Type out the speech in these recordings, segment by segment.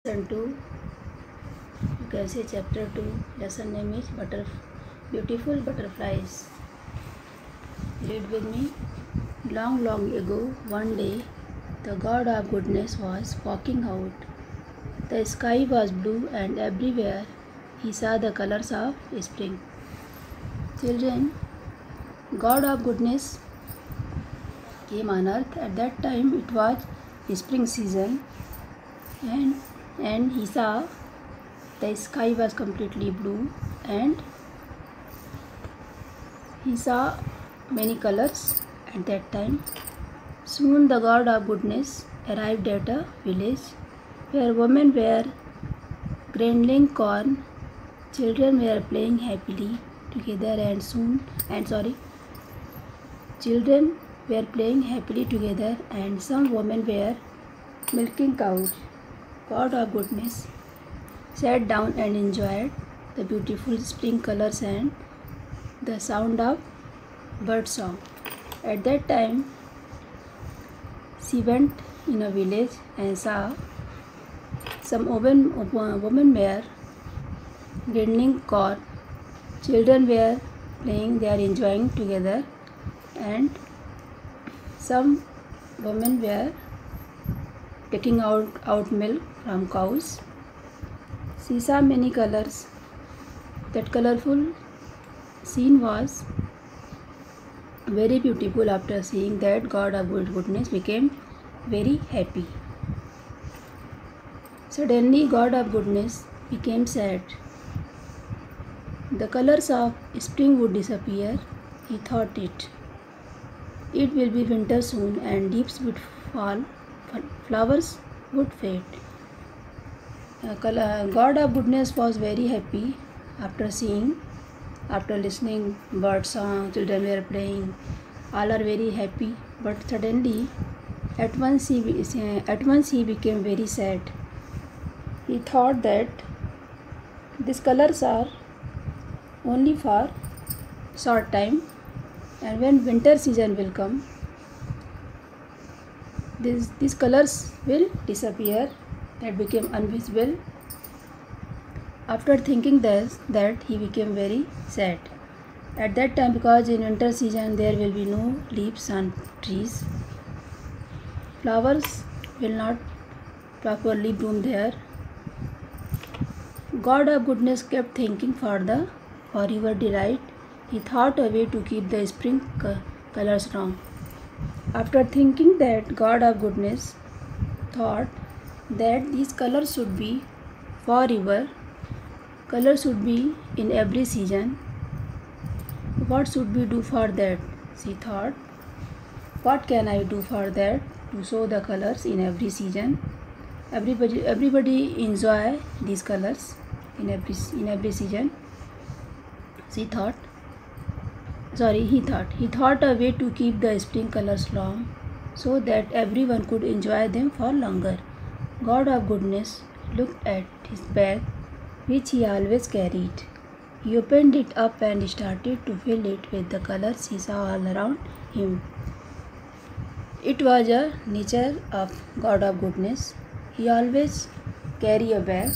Lesson 2, you can say chapter 2, lesson name is Beautiful Butterflies. Read with me. Long, long ago, one day, the God of goodness was walking out. The sky was blue and everywhere he saw the colors of spring. Children, God of goodness came on earth. At that time it was spring season and he saw the sky was completely blue and he saw many colors at that time. Soon the God of goodness arrived at a village where women were grinding corn, children were playing happily together children were playing happily together and some women were milking cows. God of goodness sat down and enjoyed the beautiful spring colors and the sound of bird song. At that time, she went in a village and saw some women were grinding corn. Children were playing, they are enjoying together, and some women were taking out milk from cows. She saw many colors. That colorful scene was very beautiful. After seeing that, God of goodness became very happy. Suddenly, God of goodness became sad. The colors of spring would disappear. He thought it will be winter soon and leaves would fall, flowers would fade. God of goodness was very happy after listening bird song, children were playing, all are very happy. But suddenly, at once he became very sad. He thought that these colors are only for short time, and when winter season will come, these colors will disappear. That became invisible. After thinking this, that he became very sad. At that time, because in winter season there will be no leaves on trees, flowers will not properly bloom there. God of goodness kept thinking forever delight. He thought a way to keep the spring colors strong. After thinking that, God of goodness thought that these colors should be forever. Colors should be in every season. What should we do for that? She thought, what can I do for that to show the colors in every season? Everybody enjoy these colors in every season. He thought a way to keep the spring colors long so that everyone could enjoy them for longer. God of goodness looked at his bag, which he always carried. He opened it up and started to fill it with the colors he saw all around him. It was a nature of God of goodness. He always carry a bag.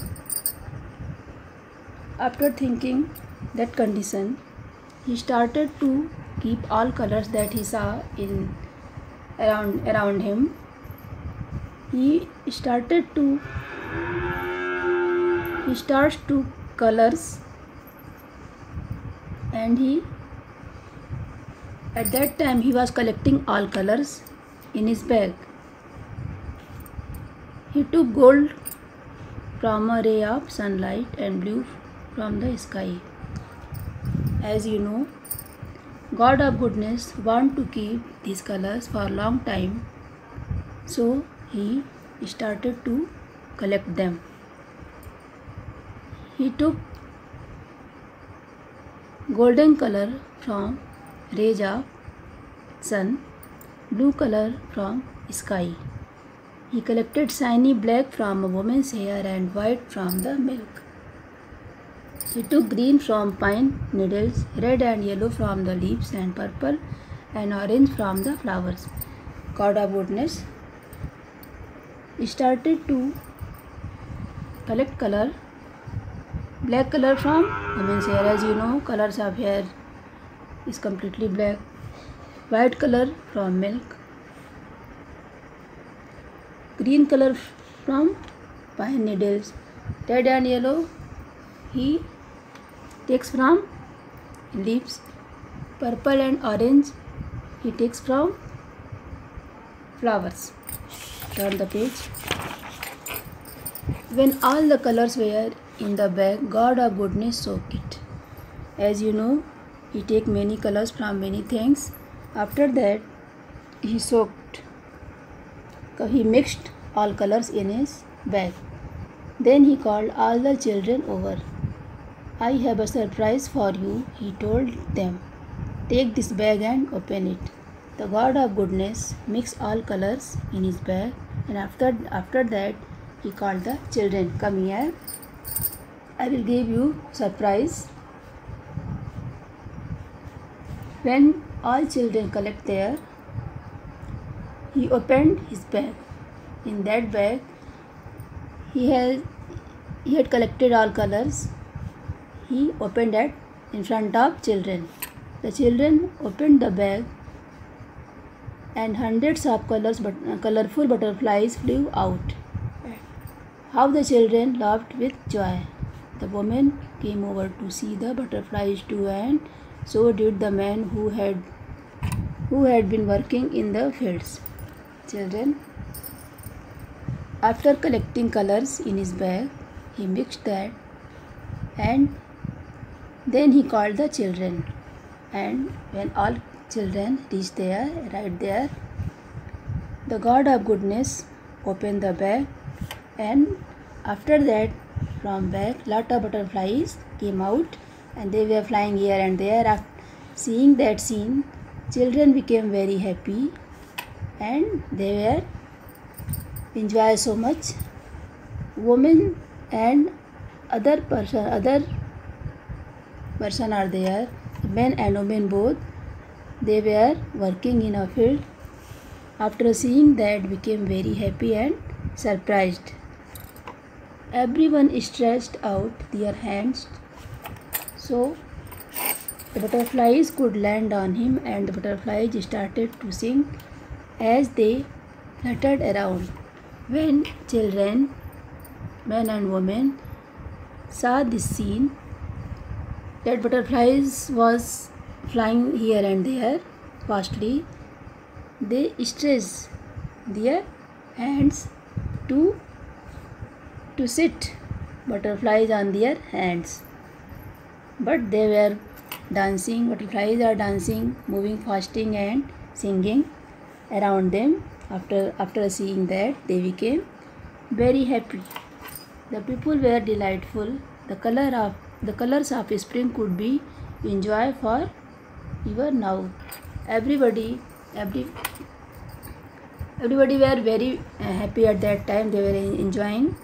After thinking that condition, he started to keep all colors that he saw around him. He starts to colors, and at that time he was collecting all colors in his bag. He took gold from a ray of sunlight and blue from the sky. As you know, God of goodness want to keep these colors for a long time, so he started to collect them. He took golden color from rays of sun, blue color from sky. He collected shiny black from a woman's hair and white from the milk. He took green from pine needles, red and yellow from the leaves, and purple and orange from the flowers. God of goodness started to collect color, black color from women's hair. As you know, colors of hair is completely black. White color from milk, green color from pine needles, red and yellow he takes from leaves, purple and orange he takes from flowers. Turn the page. When all the colors were in the bag, God of goodness soaked it. As you know, he take many colors from many things. After that, he mixed all colors in his bag. Then he called all the children over. I have a surprise for you, he told them. Take this bag and open it. The God of goodness mixed all colors in his bag, and after that he called the children. Come here. I will give you surprise. When all children collect there, he opened his bag. In that bag, he had collected all colors. He opened it in front of children. The children opened the bag, and hundreds of colorful butterflies flew out. How the children laughed with joy. The woman came over to see the butterflies too, and so did the man who had been working in the fields. Children. After collecting colors in his bag, he mixed that, and then he called the children. And when all children reached right there, the God of goodness opened the bag, and after that, from bag, lot of butterflies came out, and they were flying here and there. After seeing that scene, children became very happy, and they were enjoy so much. Women and other person are there, men and women both. They were working in a field. After seeing that, became very happy and surprised. Everyone stretched out their hands so the butterflies could land on him, and the butterflies started to sing as they fluttered around. When children, men and women, saw this scene, that butterflies was flying here and there fastly, they stretched their hands to sit butterflies on their hands. But they were dancing, butterflies are dancing, moving, fasting and singing around them. After seeing that, they became very happy. The people were delightful. The colors of spring could be enjoyed for ever now. Everybody were very happy at that time. They were enjoying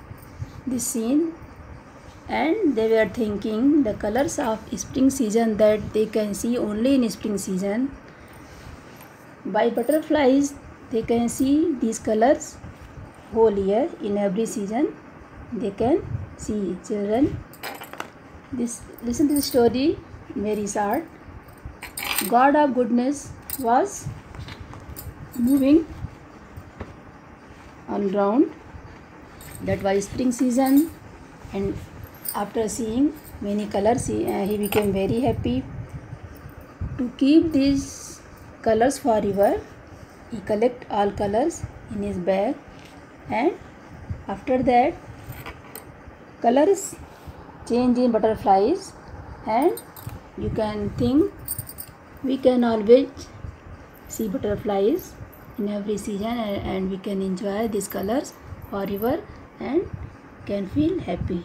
this scene, and they were thinking the colors of spring season that they can see only in spring season. By butterflies, they can see these colors whole year. In every season they can see. Children, listen to the story, very short. God of goodness was moving on ground. That was spring season, and after seeing many colors, he became very happy. To keep these colors forever, he collect all colors in his bag, and after that, colors change in butterflies, and you can think we can always see butterflies in every season, and we can enjoy these colors forever and can feel happy.